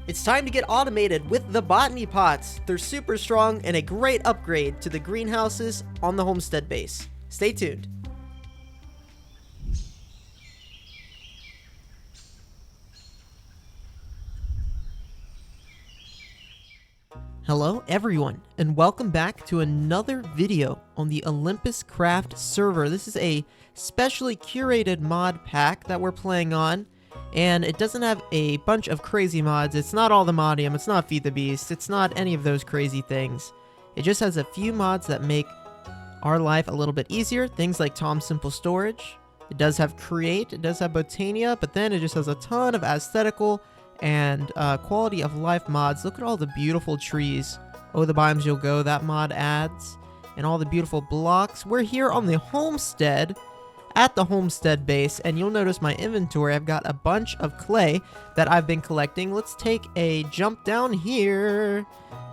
It's time to get automated with the Botany Pots. They're super strong and a great upgrade to the greenhouses on the homestead base. Stay tuned. Hello everyone, and welcome back to another video on the Olympus Craft server. This is a specially curated mod pack that we're playing on, and it doesn't have a bunch of crazy mods. It's not all the modium, it's not Feed the Beast, it's not any of those crazy things. It just has a few mods that make our life a little bit easier, things like Tom's Simple Storage. It does have Create, it does have Botania, but then it just has a ton of aesthetical and quality of life mods. Look at all the beautiful trees. Oh, the biomes you'll go, that mod adds. And all the beautiful blocks. We're here on the homestead, at the homestead base, and you'll notice my inventory. I've got a bunch of clay that I've been collecting. Let's take a jump down here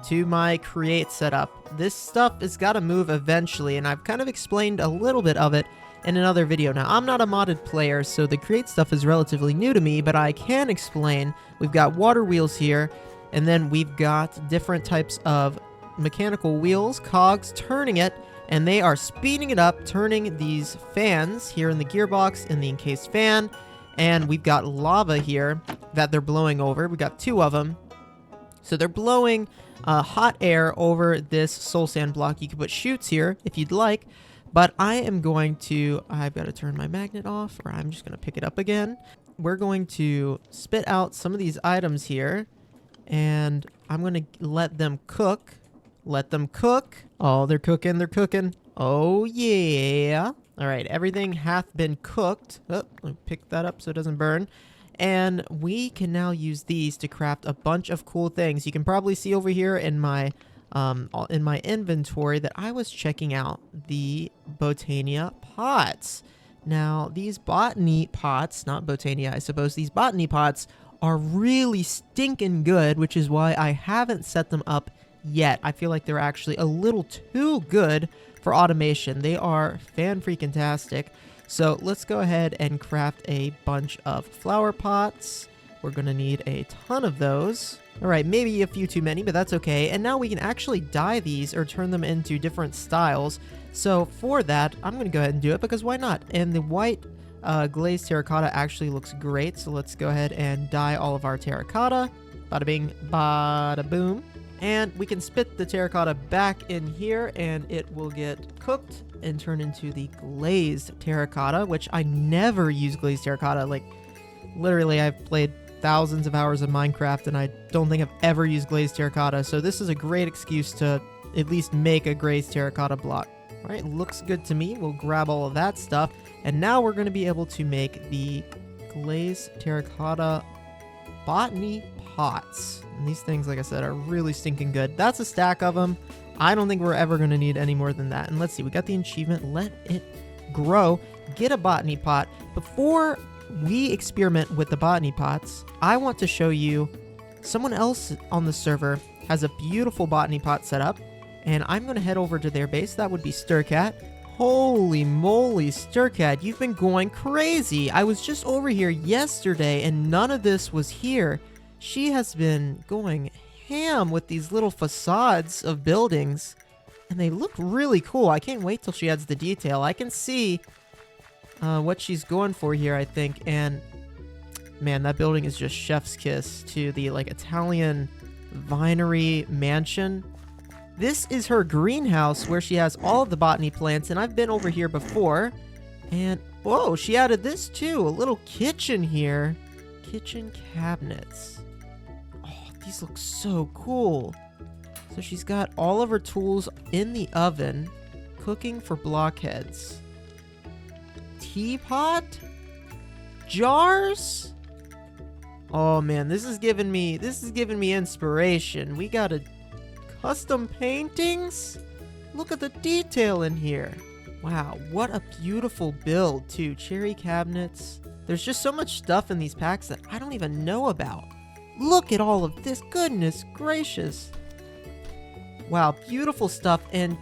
to my create setup. This stuff has got to move eventually, and I've kind of explained a little bit of it in another video. Now, I'm not a modded player, so the create stuff is relatively new to me, but I can explain. We've got water wheels here, and then we've got different types of mechanical wheels, cogs, turning it, and they are speeding it up, turning these fans here in the gearbox in the encased fan, and we've got lava here that they're blowing over. We've got two of them. So they're blowing hot air over this soul sand block. You can put chutes here if you'd like, but I am going to, I've got to turn my magnet off, or I'm just going to pick it up again. We're going to spit out some of these items here, and I'm going to let them cook. Let them cook. Oh, they're cooking, they're cooking. Oh, yeah. All right, everything hath been cooked. Oh, let me pick that up so it doesn't burn. And we can now use these to craft a bunch of cool things. You can probably see over here in my inventory that I was checking out the Botany Pots. Now, these Botany Pots, not Botania, I suppose, these Botany Pots are really stinking good, which is why I haven't set them up yet. I feel like they're actually a little too good for automation. They are fan-freaking-tastic. So let's go ahead and craft a bunch of flower pots. We're going to need a ton of those. All right, maybe a few too many, but that's okay. And now we can actually dye these or turn them into different styles. So for that, I'm going to go ahead and do it because why not? And the white glazed terracotta actually looks great. So let's go ahead and dye all of our terracotta. Bada bing, bada boom. And we can spit the terracotta back in here and it will get cooked and turn into the glazed terracotta, which I never use glazed terracotta. Like, literally, I've played thousands of hours of Minecraft and I don't think I've ever used glazed terracotta, so this is a great excuse to at least make a glazed terracotta block. All right, looks good to me. We'll grab all of that stuff, and now we're going to be able to make the glazed terracotta Botany Pots. And these things, like I said, are really stinking good. That's a stack of them. I don't think we're ever going to need any more than that. And let's see, we got the achievement, let it grow. Get a Botany Pot. Before we experiment with the Botany Pots, I want to show you someone else on the server has a beautiful Botany Pot set up, and I'm going to head over to their base. That would be Styrkat. Holy moly, Styrkat, you've been going crazy. I was just over here yesterday and none of this was here. She has been going ham with these little facades of buildings, and they look really cool. I can't wait till she adds the detail. I can see what she's going for here, I think, and man, that building is just chef's kiss to the like Italian vinery mansion. This is her greenhouse where she has all of the botany plants, and I've been over here before, and whoa, she added this too, a little kitchen here. Kitchen cabinets. Oh, these look so cool. So she's got all of her tools in the oven, cooking for blockheads. Teapot? Jars? Oh man, this is giving me inspiration. We got custom paintings? Look at the detail in here. Wow, what a beautiful build too. Cherry cabinets. There's just so much stuff in these packs that I don't even know about. Look at all of this, goodness gracious. Wow, beautiful stuff. And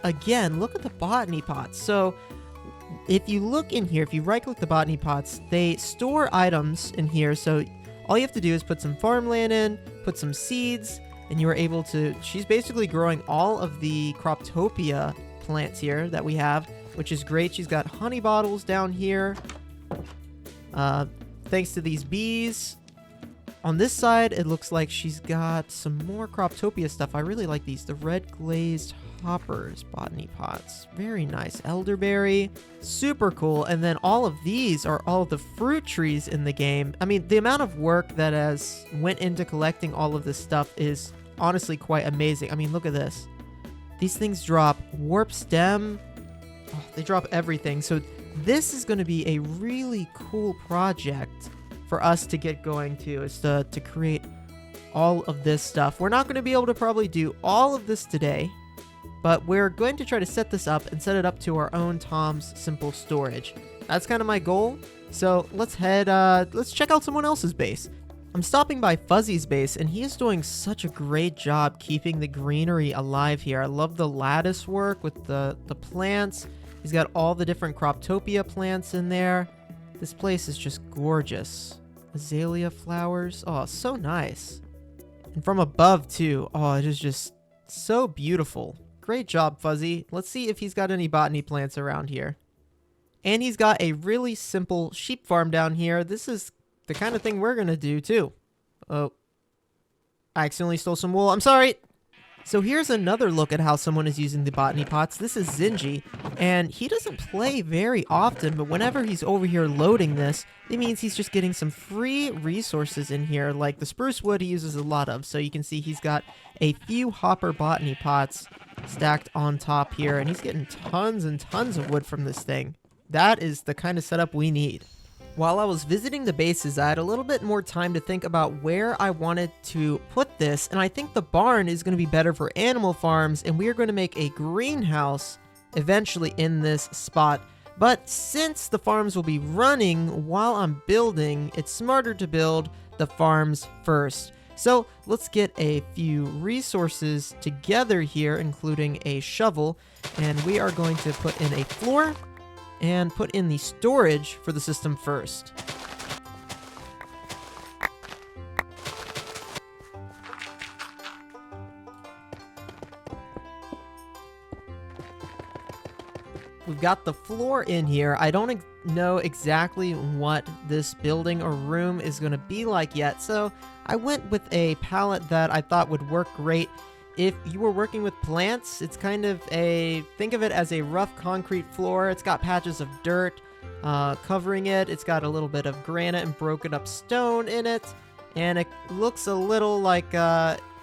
again, look at the botany pots. So if you look in here, if you right click the botany pots, they store items in here. So all you have to do is put some farmland in, put some seeds, and you are able to, she's basically growing all of the Croptopia plants here that we have, which is great. She's got honey bottles down here, thanks to these bees. On this side, it looks like she's got some more Croptopia stuff. I really like these, the red glazed hoppers botany pots. Very nice. Elderberry, super cool. And then all of these are all of the fruit trees in the game. I mean, the amount of work that has went into collecting all of this stuff is honestly quite amazing. I mean, look at this. These things drop warp stem. Oh, they drop everything. So this is going to be a really cool project for us to get going to, is to create all of this stuff. We're not going to be able to probably do all of this today, but we're going to try to set this up and set it up to our own Tom's Simple Storage. That's kind of my goal. So let's check out someone else's base. I'm stopping by Fuzzy's base, and he is doing such a great job keeping the greenery alive here. I love the lattice work with the plants. He's got all the different Croptopia plants in there. This place is just gorgeous. Azalea flowers. Oh, so nice. And from above, too. Oh, it is just so beautiful. Great job, Fuzzy. Let's see if he's got any botany plants around here. And he's got a really simple sheep farm down here. This is the kind of thing we're going to do, too. Oh. I accidentally stole some wool. I'm sorry. So here's another look at how someone is using the botany pots. This is Zinjy, and he doesn't play very often, but whenever he's over here loading this, it means he's just getting some free resources in here, like the spruce wood he uses a lot of. So you can see he's got a few hopper botany pots stacked on top here, and he's getting tons and tons of wood from this thing. That is the kind of setup we need. While I was visiting the bases, I had a little bit more time to think about where I wanted to put this, and I think the barn is going to be better for animal farms, and we are going to make a greenhouse eventually in this spot. But since the farms will be running while I'm building, it's smarter to build the farms first. So let's get a few resources together here, including a shovel, and we are going to put in a floor and put in the storage for the system first. We've got the floor in here. I don't know exactly what this building or room is going to be like yet, so I went with a palette that I thought would work great. If you were working with plants, it's kind of think of it as a rough concrete floor. It's got patches of dirt covering it. It's got a little bit of granite and broken up stone in it. And it looks a little like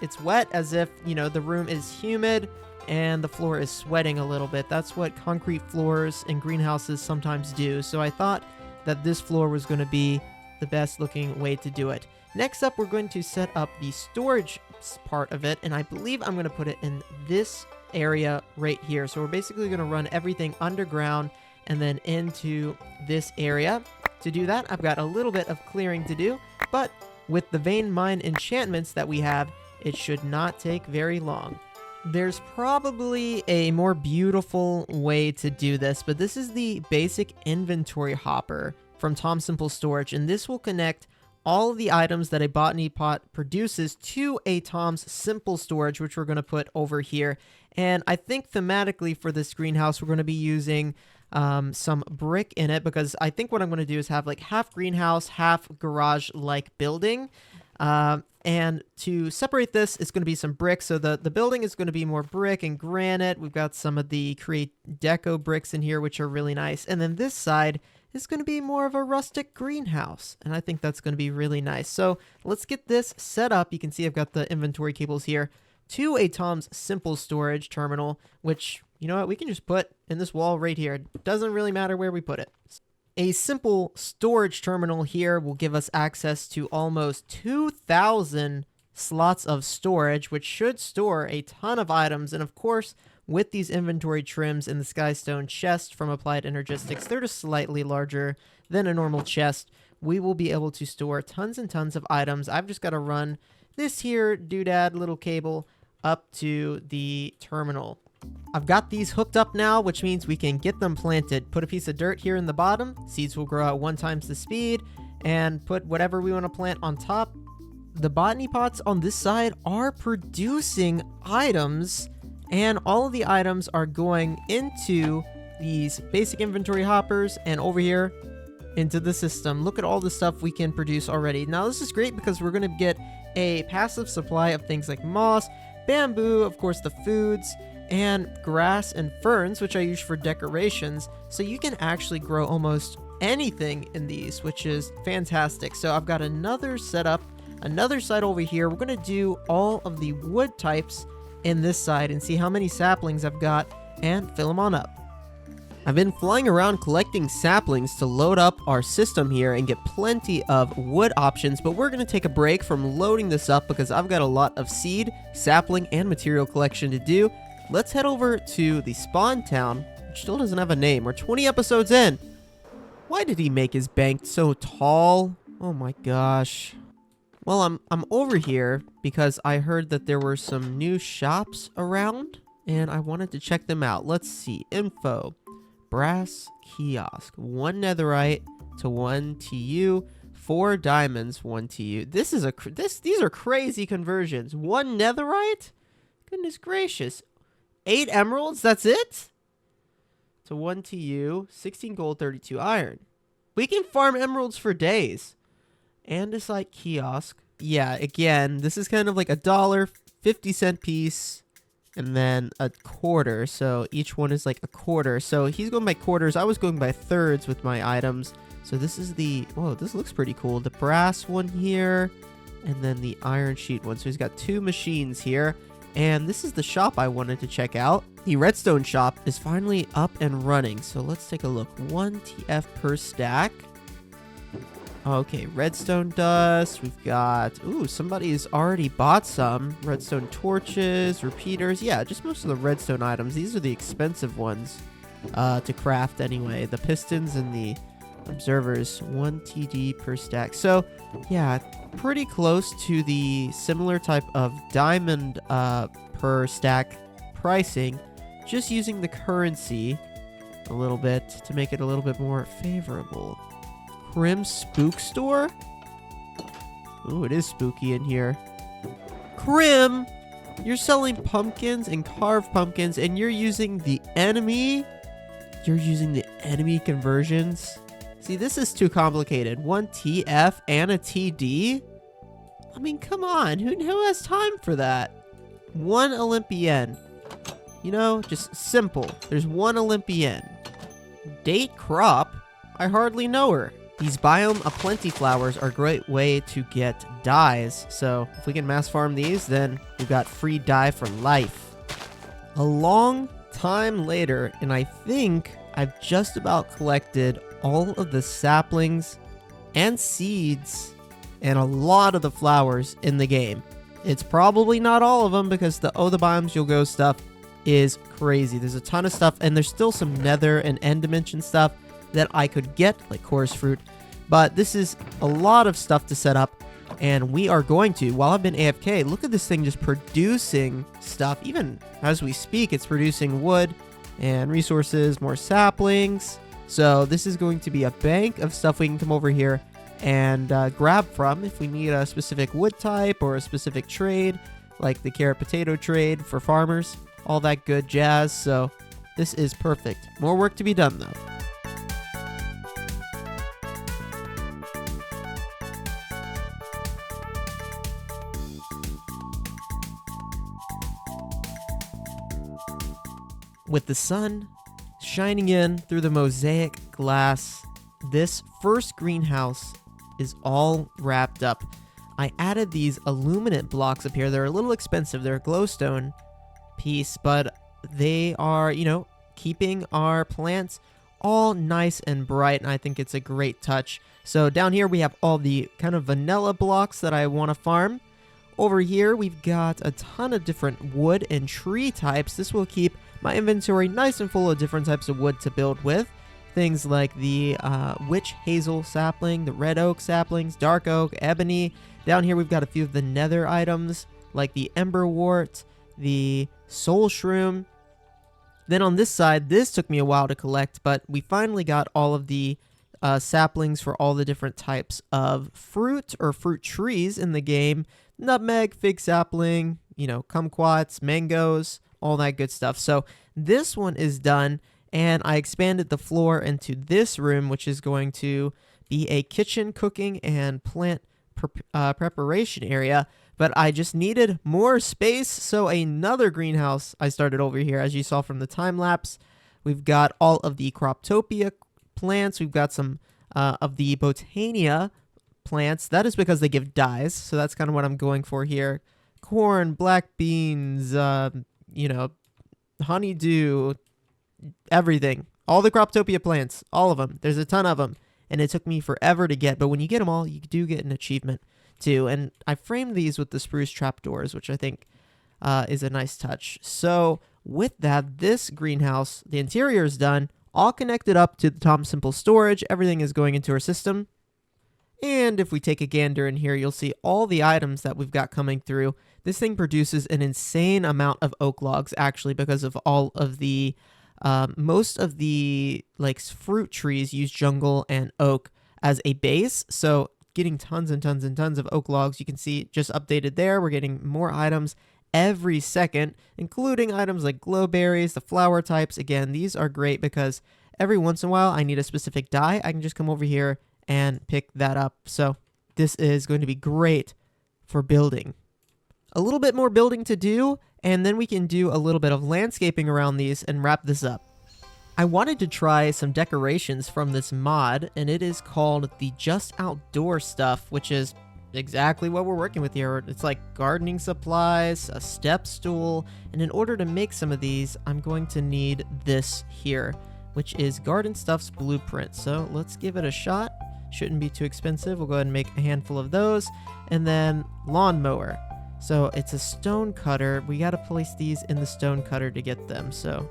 it's wet, as if, you know, the room is humid and the floor is sweating a little bit. That's what concrete floors in greenhouses sometimes do. So I thought that this floor was going to be the best looking way to do it. Next up, we're going to set up the storage part of it, and I believe I'm going to put it in this area right here. So we're basically going to run everything underground and then into this area. To do that, I've got a little bit of clearing to do, but with the vein mine enchantments that we have, it should not take very long. There's probably a more beautiful way to do this, but this is the basic inventory hopper from Tom's Simple Storage, and this will connect all of the items that a botany pot produces to a Tom's Simple Storage, which we're going to put over here. And I think thematically for this greenhouse, we're going to be using some brick in it, because I think what I'm going to do is have like half greenhouse, half garage-like building. And to separate this, it's going to be some brick. So the building is going to be more brick and granite. We've got some of the Create Deco bricks in here, which are really nice. And then this side is going to be more of a rustic greenhouse, and I think that's going to be really nice. So let's get this set up. You can see I've got the inventory cables here to a Tom's Simple Storage terminal, which, you know what, we can just put in this wall right here. It doesn't really matter where we put it. A simple storage terminal here will give us access to almost 2,000 slots of storage, which should store a ton of items. And of course, with these inventory trims in the Skystone chest from Applied Energistics, they're just slightly larger than a normal chest. We will be able to store tons and tons of items. I've just got to run this here doodad little cable up to the terminal. I've got these hooked up now, which means we can get them planted. Put a piece of dirt here in the bottom. Seeds will grow at 1 times the speed. and put whatever we want to plant on top. The botany pots on this side are producing items, and all of the items are going into these basic inventory hoppers and over here into the system. Look at all the stuff we can produce already. Now this is great because we're going to get a passive supply of things like moss, bamboo, of course the foods, and grass and ferns, which I use for decorations. So you can actually grow almost anything in these, which is fantastic. So I've got another setup, another side over here. We're going to do all of the wood types in this side and see how many saplings I've got and fill them on up. I've been flying around collecting saplings to load up our system here and get plenty of wood options, but we're going to take a break from loading this up because I've got a lot of seed, sapling, and material collection to do. Let's head over to the spawn town, which still doesn't have a name. We're 20 episodes in. Why did he make his bank so tall? Oh my gosh. Well, I'm over here because I heard that there were some new shops around and I wanted to check them out. Let's see. Info. Brass kiosk. 1 netherite to 1 TU. 4 diamonds, 1 TU. These are crazy conversions. 1 netherite? Goodness gracious. 8 emeralds? That's it? To 1 TU. 16 gold, 32 iron. We can farm emeralds for days. Andesite kiosk. Yeah, again, this is kind of like $1, 50-cent piece, and then a quarter. So each one is like a quarter. So he's going by quarters. I was going by thirds with my items. So this is the, whoa, this looks pretty cool. The brass one here, and then the iron sheet one. So he's got 2 machines here. And this is the shop I wanted to check out. The redstone shop is finally up and running. So let's take a look. 1 TF per stack. Okay, redstone dust. We've got, ooh, somebody's already bought some. Redstone torches, repeaters. Yeah, just most of the redstone items. These are the expensive ones to craft anyway. The pistons and the observers. 1 TD per stack. So, yeah, pretty close to the similar type of diamond per stack pricing. Just using the currency a little bit to make it a little bit more favorable. Crim Spook Store? Ooh, it is spooky in here. Crim! You're selling pumpkins and carved pumpkins, and you're using the enemy? You're using the enemy conversions? See, this is too complicated. 1 TF and a TD? I mean, come on. Who has time for that? 1 Olympian. You know, just simple. There's 1 Olympian. Date crop? I hardly know her. These biome aplenty flowers are a great way to get dyes. So if we can mass farm these, then we've got free dye for life. A long time later, and I think I've just about collected all of the saplings and seeds and a lot of the flowers in the game. It's probably not all of them because the the biomes you'll go stuff is crazy. There's a ton of stuff, and there's still some nether and end dimension stuff that I could get, like chorus fruit, but this is a lot of stuff to set up, and we are going to, while I've been AFK, look at this thing just producing stuff. Even as we speak, it's producing wood and resources, more saplings. So this is going to be a bank of stuff we can come over here and grab from if we need a specific wood type or a specific trade, like the carrot potato trade for farmers, all that good jazz. So this is perfect. More work to be done though. With the sun shining in through the mosaic glass, this first greenhouse is all wrapped up. I added these illuminant blocks up here. They're a little expensive. They're a glowstone piece, but they are, you know, keeping our plants all nice and bright, and I think it's a great touch. So down here we have all the kind of vanilla blocks that I want to farm. Over here we've got a ton of different wood and tree types. This will keep my inventory nice and full of different types of wood to build with. Things like the witch hazel sapling, the red oak saplings, dark oak, ebony. Down here we've got a few of the nether items like the ember wart, the soul shroom. Then on this side, this took me a while to collect, but we finally got all of the saplings for all the different types of fruit or fruit trees in the game. Nutmeg, fig sapling, kumquats, mangoes, all that good stuff. So this one is done, and I expanded the floor into this room, which is going to be a kitchen, cooking, and plant preparation area. But I just needed more space, so another greenhouse I started over here. As you saw from the time lapse, we've got all of the Croptopia plants. We've got some of the Botania plants. That is because they give dyes, so that's kind of what I'm going for here. Corn, black beans, honeydew, everything. All the Croptopia plants, all of them. There's a ton of them, and it took me forever to get, but when you get them all, you do get an achievement too. And I framed these with the spruce trapdoors, which I think is a nice touch. So with that, this greenhouse, the interior is done, all connected up to the Tom Simple storage. Everything is going into our system. And if we take a gander in here, you'll see all the items that we've got coming through. This thing produces an insane amount of oak logs, actually, because of all of the most of the fruit trees use jungle and oak as a base. So getting tons and tons and tons of oak logs. You can see just updated there. We're getting more items every second, including items like glowberries, the flower types. Again, these are great because every once in a while I need a specific dye. I can just come over here and pick that up. So this is going to be great for building. A little bit more building to do, and then we can do a little bit of landscaping around these and wrap this up. I wanted to try some decorations from this mod, and it is called the Just Outdoor Stuff, which is exactly what we're working with here. It's like gardening supplies, a step stool, and in order to make some of these, I'm going to need this here, which is Garden Stuff's blueprint. So let's give it a shot. Shouldn't be too expensive. We'll go ahead and make a handful of those. And then lawnmower. So it's a stone cutter. We got to place these in the stone cutter to get them. So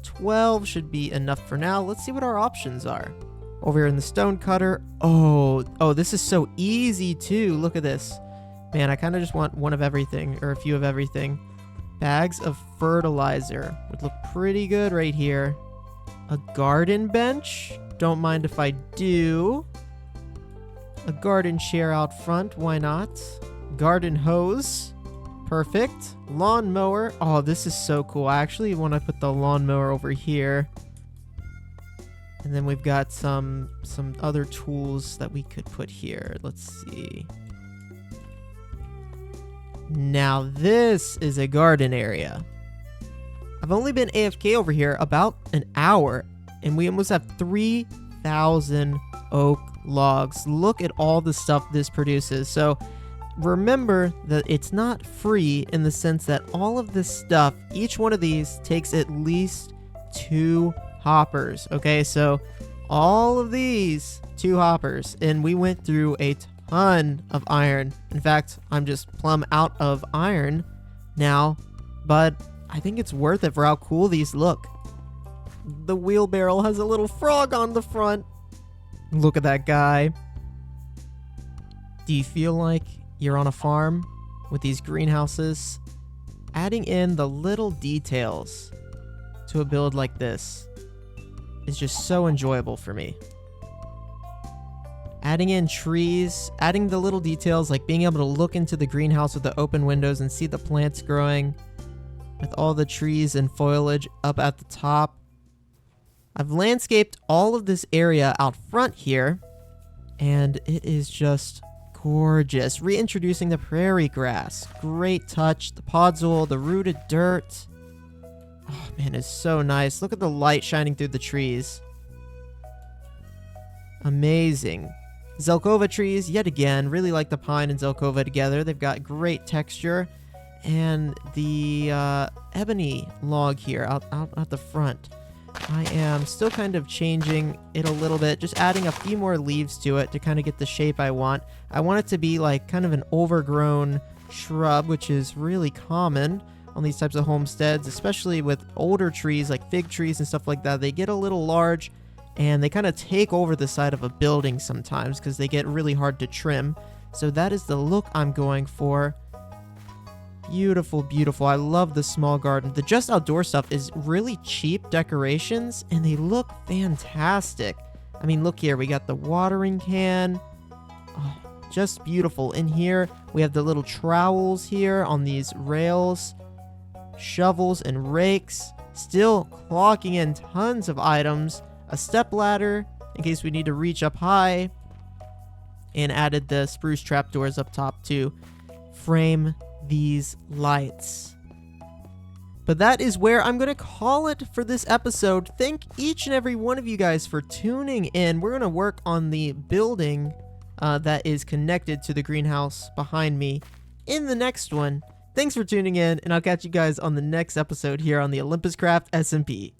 12 should be enough for now. Let's see what our options are. Over here in the stone cutter. Oh, this is so easy too. Look at this. Man, I kind of just want one of everything, or a few of everything. Bags of fertilizer would look pretty good right here. A garden bench. Don't mind if I do. A garden chair out front. Why not? Garden hose. Perfect. Lawnmower. Oh, this is so cool. I actually want to put the lawnmower over here. And then we've got some other tools that we could put here. Let's see. Now this is a garden area. I've only been AFK over here about an hour, and we almost have 3,000 oak logs. Look at all the stuff this produces. So remember that it's not free in the sense that all of this stuff, each one of these takes at least 2 hoppers. Okay, so all of these 2 hoppers, and we went through a ton of iron. In fact, I'm just plumb out of iron now, but I think it's worth it for how cool these look. The wheelbarrow has a little frog on the front. Look at that guy. Do you feel like you're on a farm with these greenhouses? Adding in the little details to a build like this is just so enjoyable for me. Adding in trees, adding the little details like being able to look into the greenhouse with the open windows and see the plants growing with all the trees and foliage up at the top. I've landscaped all of this area out front here, and it is just gorgeous. Reintroducing the prairie grass. Great touch. The podzol, the rooted dirt. Oh man, it's so nice. Look at the light shining through the trees. Amazing. Zelkova trees, yet again. Really like the pine and Zelkova together. They've got great texture. And the ebony log here out at the front. I am still kind of changing it a little bit, just adding a few more leaves to it to kind of get the shape I want. I want it to be like kind of an overgrown shrub, which is really common on these types of homesteads, especially with older trees like fig trees and stuff like that. They get a little large and they kind of take over the side of a building sometimes because they get really hard to trim. So that is the look I'm going for. Beautiful, beautiful. I love the small garden. The Just Outdoor stuff is really cheap decorations, and they look fantastic. I mean, look here. We got the watering can. Oh, just beautiful. In here, we have the little trowels here on these rails. Shovels and rakes. Still clocking in tons of items. A step ladder in case we need to reach up high. And added the spruce trapdoors up top to frame these lights. But that is where I'm going to call it for this episode. Thank each and every one of you guys for tuning in. We're going to work on the building that is connected to the greenhouse behind me in the next one. Thanks for tuning in, and I'll catch you guys on the next episode here on the Olympus Craft SMP.